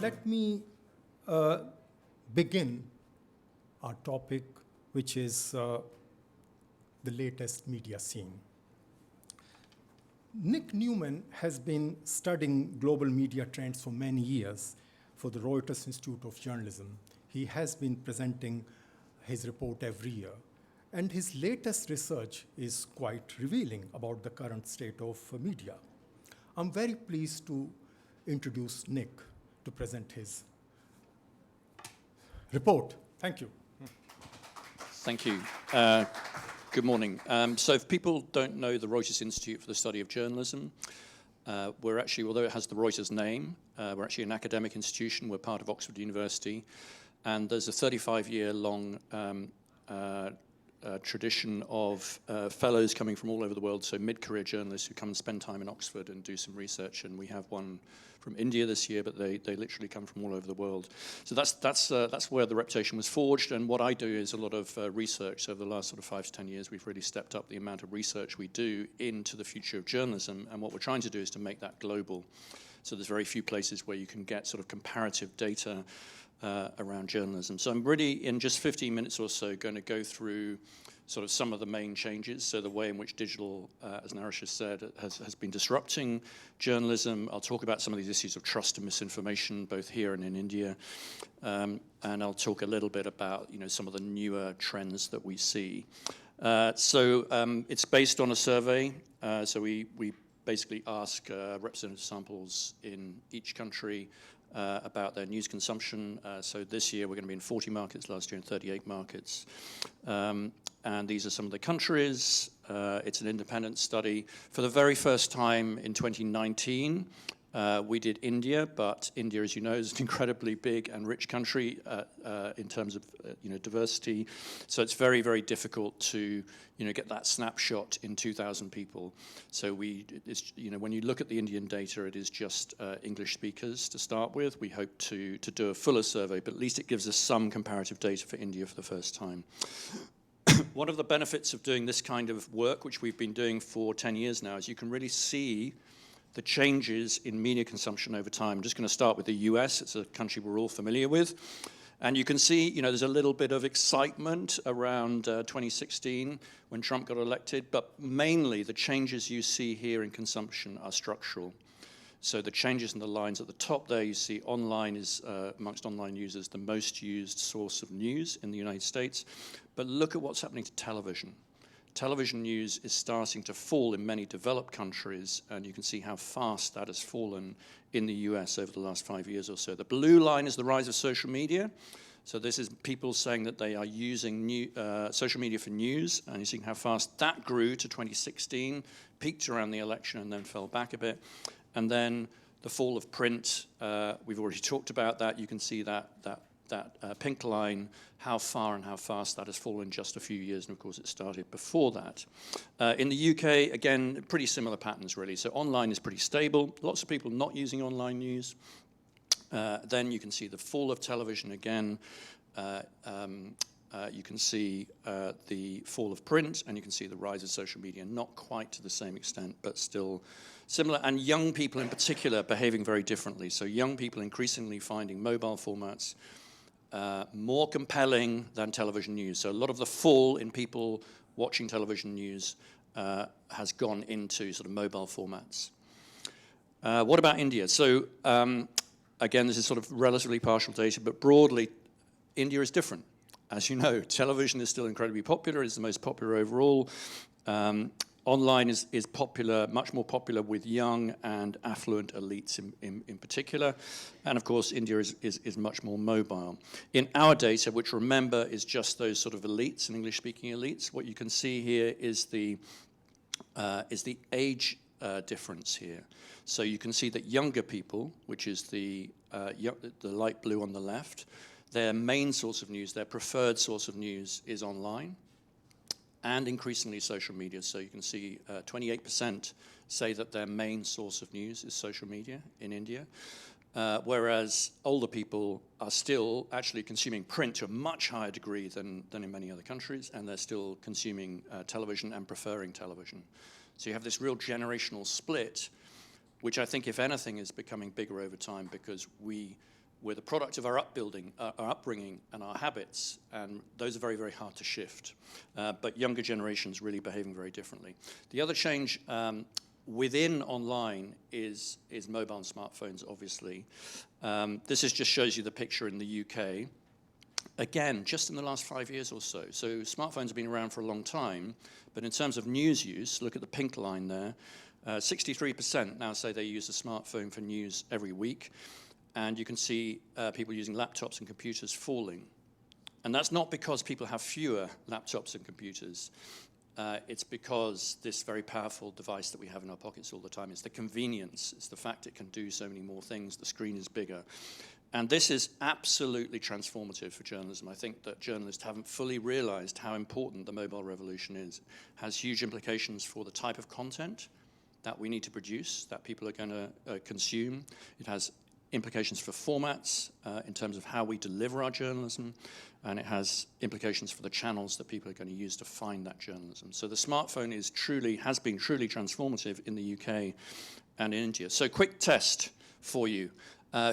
let me begin our topic, which is the latest media scene. Nick Newman has been studying global media trends for many years for the Reuters Institute of Journalism. He has been presenting his report every year. And his latest research is quite revealing about the current state of media. I'm very pleased to introduce Nick to present his report. Thank you. Thank you. Good morning. So if people don't know the Reuters Institute for the Study of Journalism, we're actually, although it has the Reuters name, we're actually an academic institution. We're part of Oxford University. And there's a 35-year-long tradition of fellows coming from all over the world, so mid-career journalists who come and spend time in Oxford and do some research. And we have one from India this year, but they literally come from all over the world. So that's where the reputation was forged. And what I do is a lot of research. Over the last sort of 5 to 10 years, we've really stepped up the amount of research we do into the future of journalism. And what we're trying to do is to make that global. So there's very few places where you can get sort of comparative data around journalism. So I'm really, in just 15 minutes or so, going to go through sort of some of the main changes. So the way in which digital, as Naresh has said, has been disrupting journalism. I'll talk about some of these issues of trust and misinformation, both here and in India. And I'll talk a little bit about, some of the newer trends that we see. It's based on a survey. So we basically ask representative samples in each country about their news consumption. So this year we're going to be in 40 markets, last year in 38 markets. And these are some of the countries. It's an independent study. For the very first time in 2019, we did India, but India, as you know, is an incredibly big and rich country in terms of diversity. So it's very, very difficult to get that snapshot in 2,000 people. So when you look at the Indian data, it is just English speakers to start with. We hope to do a fuller survey, but at least it gives us some comparative data for India for the first time. One of the benefits of doing this kind of work, which we've been doing for 10 years now, is you can really see the changes in media consumption over time. I'm just going to start with the US. It's a country we're all familiar with. And you can see, there's a little bit of excitement around 2016 when Trump got elected, but mainly the changes you see here in consumption are structural. So the changes in the lines at the top there, you see online is, amongst online users, the most used source of news in the United States. But look at what's happening to television. Television news is starting to fall in many developed countries, and you can see how fast that has fallen in the US over the last 5 years or so. The blue line is the rise of social media. So this is people saying that they are using social media for news, and you're seeing how fast that grew to 2016, peaked around the election, and then fell back a bit. And then the fall of print, we've already talked about that. You can see that pink line, how far and how fast that has fallen in just a few years, and of course it started before that. In the UK, again, pretty similar patterns really. So online is pretty stable. Lots of people not using online news. Then you can see the fall of television again. You can see the fall of print, and you can see the rise of social media, not quite to the same extent, but still similar. And young people in particular behaving very differently. So young people increasingly finding mobile formats more compelling than television news. So a lot of the fall in people watching television news has gone into sort of mobile formats. What about India? So again, this is sort of relatively partial data, but broadly, India is different. As you know, television is still incredibly popular. It's the most popular overall. Online is popular, much more popular with young and affluent elites in particular. And of course, India is much more mobile. In our data, which remember is just those sort of elites and English-speaking elites, what you can see here is the age difference here. So you can see that younger people, which is the light blue on the left, their main source of news, their preferred source of news is online, and increasingly social media. So you can see 28% say that their main source of news is social media in India, whereas older people are still actually consuming print to a much higher degree than in many other countries, and they're still consuming television and preferring television. So you have this real generational split, which I think, if anything, is becoming bigger over time because we We're the product of our upbringing and our habits, and those are very, very hard to shift. But younger generations really behaving very differently. The other change within online is mobile and smartphones, obviously. This just shows you the picture in the UK. Again, just in the last 5 years or so. So smartphones have been around for a long time, but in terms of news use, look at the pink line there, 63% now say they use a smartphone for news every week. And you can see people using laptops and computers falling. And that's not because people have fewer laptops and computers. It's because this very powerful device that we have in our pockets all the time, it's the convenience, it's the fact it can do so many more things, the screen is bigger. And this is absolutely transformative for journalism. I think that journalists haven't fully realized how important the mobile revolution is. It has huge implications for the type of content that we need to produce, that people are going to consume. It has implications for formats in terms of how we deliver our journalism, and it has implications for the channels that people are going to use to find that journalism. So the smartphone has been truly transformative in the UK and in India. So quick test for you.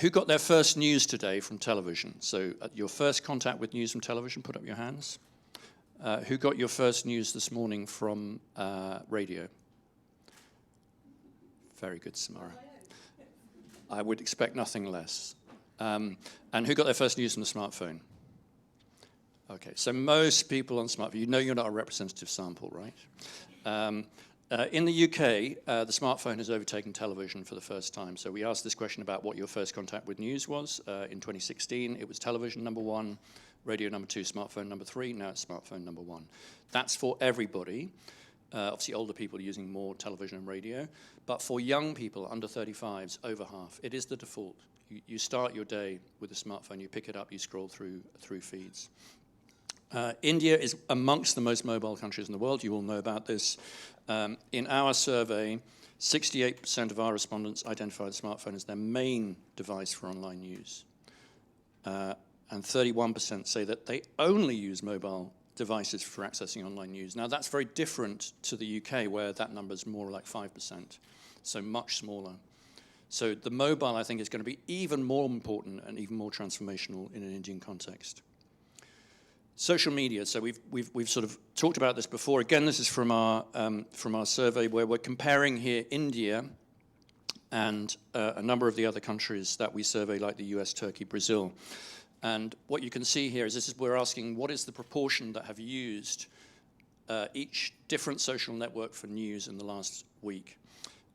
Who got their first news today from television? So your first contact with news from television, put up your hands. Who got your first news this morning from radio? Very good, Samara. I would expect nothing less. And who got their first news from the smartphone? Okay, so most people on smartphone, you know you're not a representative sample, right? In the UK, the smartphone has overtaken television for the first time. So we asked this question about what your first contact with news was. In 2016, it was television number 1, radio number 2, smartphone number 3, now it's smartphone number 1. That's for everybody. Obviously, older people are using more television and radio. But for young people, under 35s, over half, it is the default. You start your day with a smartphone, you pick it up, you scroll through feeds. India is amongst the most mobile countries in the world. You all know about this. In our survey, 68% of our respondents identified a smartphone as their main device for online news. And 31% say that they only use mobile devices for accessing online news. Now, that's very different to the UK, where that number is more like 5%, so much smaller. So the mobile, I think, is going to be even more important and even more transformational in an Indian context. Social media. So we've sort of talked about this before. Again, this is from our survey, where we're comparing here India and a number of the other countries that we survey, like the US, Turkey, Brazil. And what you can see here is we're asking what is the proportion that have used each different social network for news in the last week.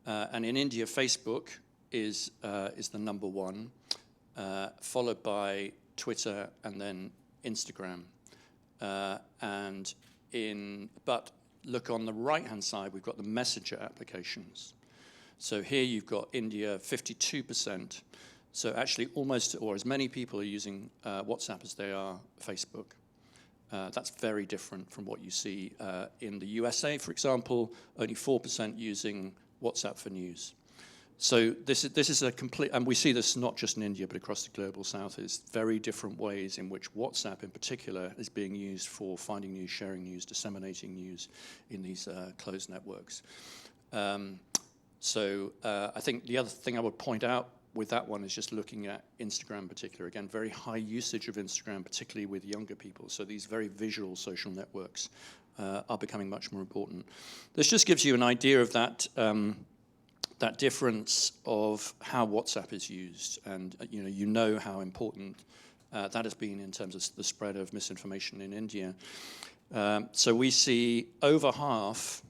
And in India, Facebook is the number 1, followed by Twitter and then Instagram. But look on the right-hand side, we've got the messenger applications. So here you've got India, 52%. So actually almost, or as many people are using WhatsApp as they are Facebook. That's very different from what you see in the USA, for example, only 4% using WhatsApp for news. So this is a complete, and we see this not just in India, but across the global south, is very different ways in which WhatsApp in particular is being used for finding news, sharing news, disseminating news in these closed networks. I think the other thing I would point out with that one is just looking at Instagram in particular. Again, very high usage of Instagram, particularly with younger people. So these very visual social networks are becoming much more important. This just gives you an idea of that that difference of how WhatsApp is used, and you know how important that has been in terms of the spread of misinformation in India. So we see over half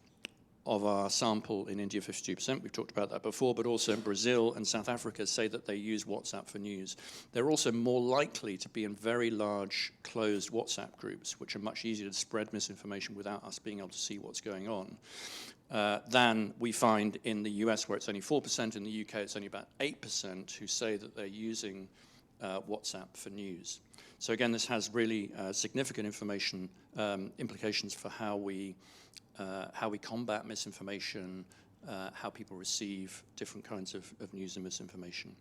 of our sample in India, 52%, we've talked about that before, but also in Brazil and South Africa say that they use WhatsApp for news. They're also more likely to be in very large closed WhatsApp groups, which are much easier to spread misinformation without us being able to see what's going on, than we find in the US, where it's only 4%. In the UK, it's only about 8% who say that they're using WhatsApp for news. So again, this has really significant implications for how we combat misinformation, how people receive different kinds of news and misinformation.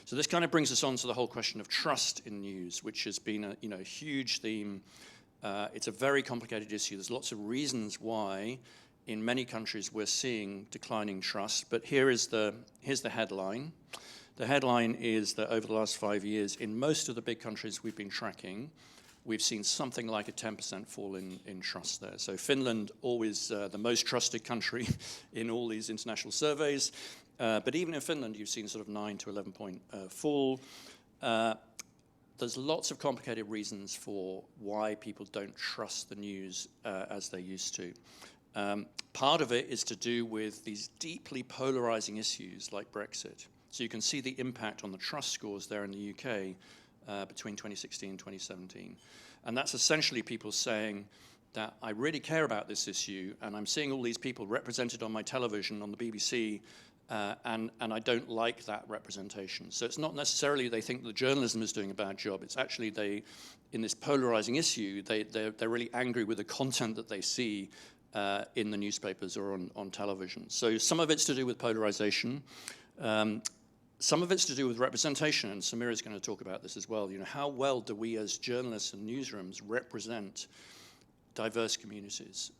So this kind of brings us on to the whole question of trust in news, which has been a huge theme. It's a very complicated issue. There's lots of reasons why in many countries we're seeing declining trust, but here's the headline. The headline is that over the last 5 years, in most of the big countries we've been tracking, we've seen something like a 10% fall in trust there. So Finland, always the most trusted country in all these international surveys. But even in Finland, you've seen sort of 9 to 11 point fall. There's lots of complicated reasons for why people don't trust the news as they used to. Part of it is to do with these deeply polarizing issues like Brexit. So you can see the impact on the trust scores there in the UK between 2016 and 2017. And that's essentially people saying that I really care about this issue, and I'm seeing all these people represented on my television, on the BBC, and I don't like that representation. So it's not necessarily they think the journalism is doing a bad job. It's actually they, in this polarizing issue, they're really angry with the content that they see in the newspapers or on television. So some of it's to do with polarization. Some of it's to do with representation, and Samira is going to talk about this as well. You know, how well do we as journalists and newsrooms represent diverse communities?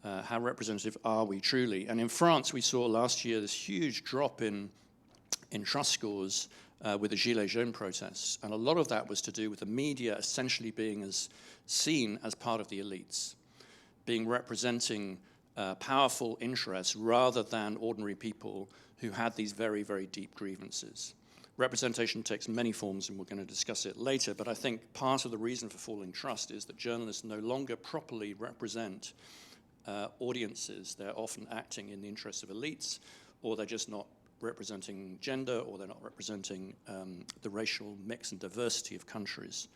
How representative are we truly? And in France, we saw last year this huge drop in trust scores with the Gilets jaunes protests. And a lot of that was to do with the media essentially being seen as part of the elites, being representing powerful interests rather than ordinary people who had these very, very deep grievances. Representation takes many forms, and we're going to discuss it later, but I think part of the reason for falling trust is that journalists no longer properly represent audiences. They're often acting in the interests of elites, or they're just not representing gender, or they're not representing the racial mix and diversity of countries.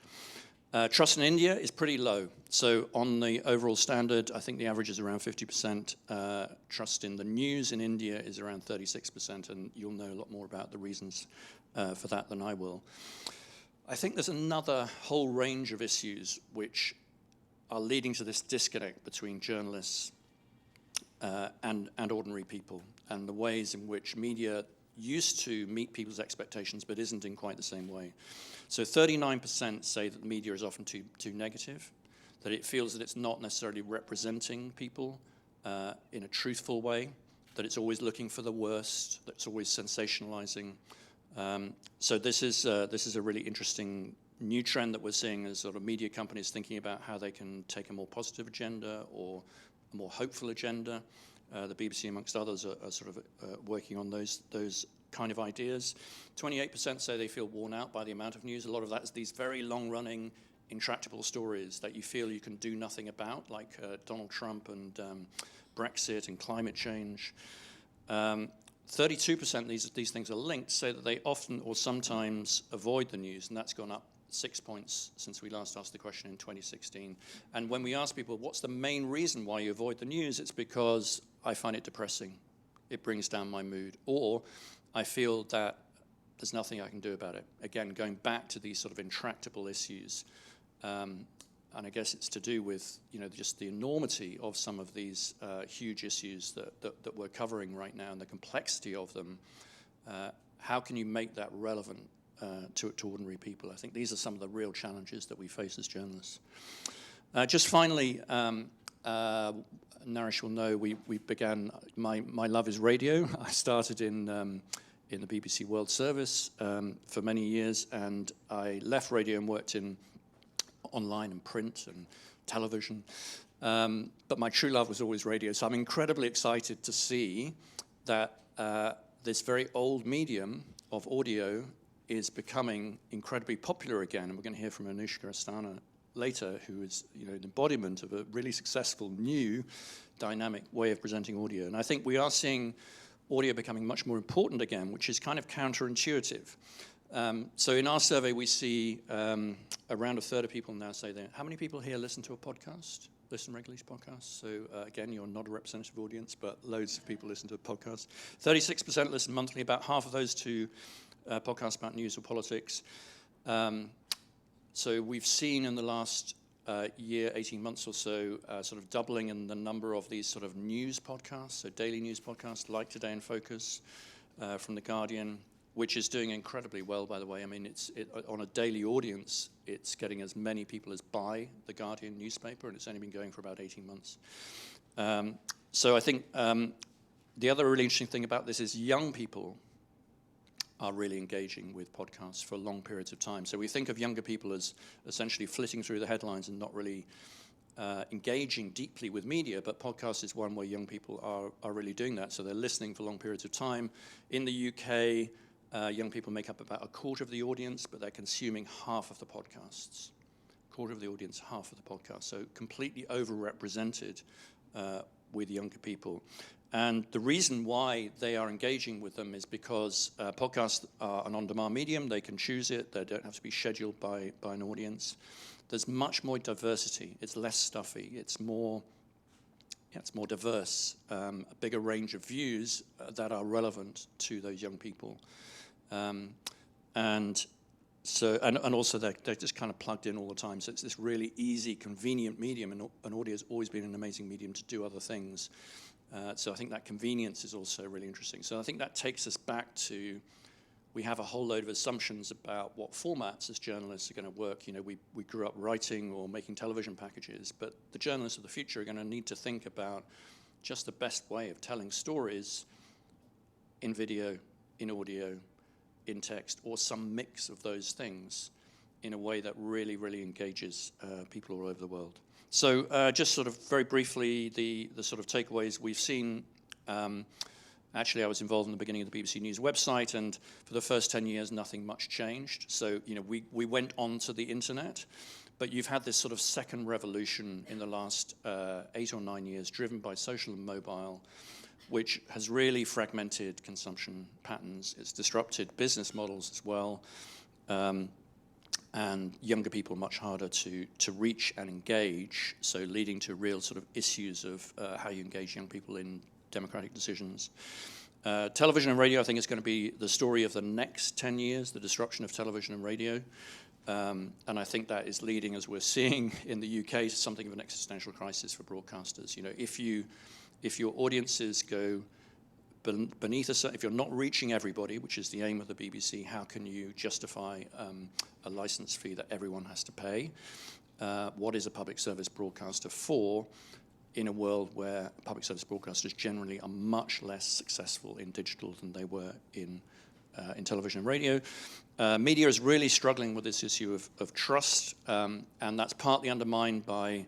Trust in India is pretty low. So on the overall standard, I think the average is around 50%. Trust in the news in India is around 36%, and you'll know a lot more about the reasons for that than I will. I think there's another whole range of issues which are leading to this disconnect between journalists and ordinary people, and the ways in which media used to meet people's expectations but isn't in quite the same way. So 39% say that the media is often too negative, that it feels that it's not necessarily representing people in a truthful way, that it's always looking for the worst, that it's always sensationalizing. So this is a really interesting new trend that we're seeing as sort of media companies thinking about how they can take a more positive agenda or a more hopeful agenda. The BBC, amongst others, are sort of working on those kind of ideas. 28% say they feel worn out by the amount of news. A lot of that is these very long-running, intractable stories that you feel you can do nothing about, like Donald Trump and Brexit and climate change. 32%, these things are linked, say that they often or sometimes avoid the news, and that's gone up 6 points since we last asked the question in 2016. And when we ask people, what's the main reason why you avoid the news? It's because I find it depressing. It brings down my mood. Or I feel that there's nothing I can do about it. Again, going back to these sort of intractable issues. And I guess it's to do with, you know, just the enormity of some of these huge issues that we're covering right now and the complexity of them. How can you make that relevant to ordinary people? I think these are some of the real challenges that we face as journalists. Just finally, Naresh will know we began, my love is radio. I started in the BBC World Service for many years, and I left radio and worked in online and print and television. But my true love was always radio, so I'm incredibly excited to see that this very old medium of audio is becoming incredibly popular again, and we're going to hear from Anushka Astana later, who is, you know, an embodiment of a really successful new dynamic way of presenting audio. And I think we are seeing audio becoming much more important again, which is kind of counterintuitive. So in our survey, we see around a third of people now say that. How many people here listen to a podcast? Listen regularly to podcasts? So again, you're not a representative audience, but loads of people listen to podcasts. 36% listen monthly, about half of those to podcasts about news or politics. So we've seen in the last year, 18 months or so, sort of doubling in the number of these sort of news podcasts, so daily news podcasts like Today in Focus from The Guardian, which is doing incredibly well, by the way. I mean, on a daily audience, it's getting as many people as buy The Guardian newspaper, and it's only been going for about 18 months. So I think the other really interesting thing about this is young people are really engaging with podcasts for long periods of time. So we think of younger people as essentially flitting through the headlines and not really engaging deeply with media, but podcast is one where young people are really doing that. So they're listening for long periods of time. In the UK, young people make up about a quarter of the audience, but they're consuming half of the podcasts. Quarter of the audience, half of the podcasts. So completely overrepresented with younger people. And the reason why they are engaging with them is because podcasts are an on-demand medium. They can choose it. They don't have to be scheduled by an audience. There's much more diversity. It's less stuffy. It's more diverse, a bigger range of views that are relevant to those young people. And also they're just kind of plugged in all the time. So it's this really easy, convenient medium, and audio has always been an amazing medium to do other things. So I think that convenience is also really interesting. So I think that takes us back to, we have a whole load of assumptions about what formats as journalists are going to work. You know, we grew up writing or making television packages, but the journalists of the future are going to need to think about just the best way of telling stories in video, in audio, in text, or some mix of those things in a way that really, really engages people all over the world. So just sort of very briefly, the sort of takeaways we've seen. Actually, I was involved in the beginning of the BBC News website, and for the first 10 years, nothing much changed. So, you know, we went onto the internet, but you've had this sort of second revolution in the last 8 or 9 years, driven by social and mobile, which has really fragmented consumption patterns. It's disrupted business models as well, and younger people much harder to reach and engage, so leading to real sort of issues of how you engage young people in democratic decisions. Television and radio, I think, is going to be the story of the next 10 years, the disruption of television and radio. And I think that is leading, as we're seeing in the UK, to something of an existential crisis for broadcasters. You know, if your audiences go beneath if you're not reaching everybody, which is the aim of the BBC, how can you justify a license fee that everyone has to pay? What is a public service broadcaster for in a world where public service broadcasters generally are much less successful in digital than they were in television and radio? Media is really struggling with this issue of trust, and that's partly undermined by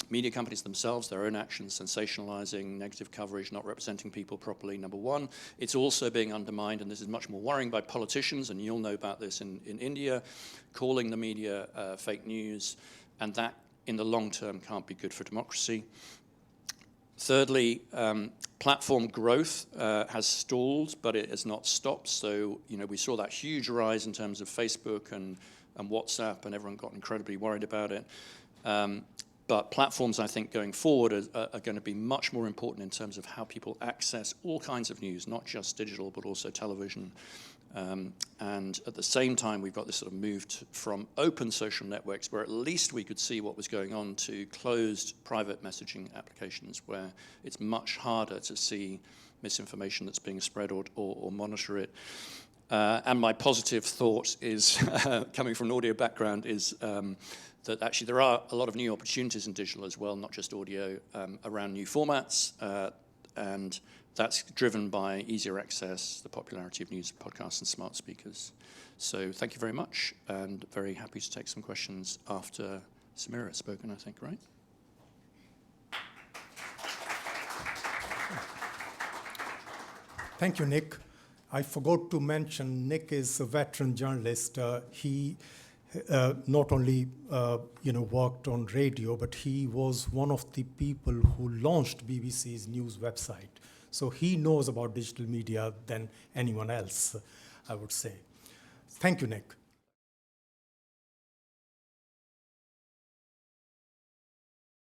media companies themselves, their own actions, sensationalizing, negative coverage, not representing people properly, number one. It's also being undermined, and this is much more worrying, by politicians, and you'll know about this in India, calling the media fake news, and that in the long term can't be good for democracy. Thirdly, platform growth has stalled, but it has not stopped. So, you know, we saw that huge rise in terms of Facebook and WhatsApp, and everyone got incredibly worried about it. But platforms, I think, going forward are going to be much more important in terms of how people access all kinds of news, not just digital, but also television. And at the same time, we've got this sort of move from open social networks, where at least we could see what was going on, to closed private messaging applications, where it's much harder to see misinformation that's being spread or monitor it. And my positive thought is, coming from an audio background, is that actually there are a lot of new opportunities in digital as well, not just audio, around new formats, and that's driven by easier access, the popularity of news podcasts and smart speakers. So thank you very much, and very happy to take some questions after Samira has spoken, I think, right? Thank you, Nick. I forgot to mention, Nick is a veteran journalist. He not only worked on radio, but he was one of the people who launched BBC's news website. So he knows about digital media than anyone else, I would say. Thank you, Nick.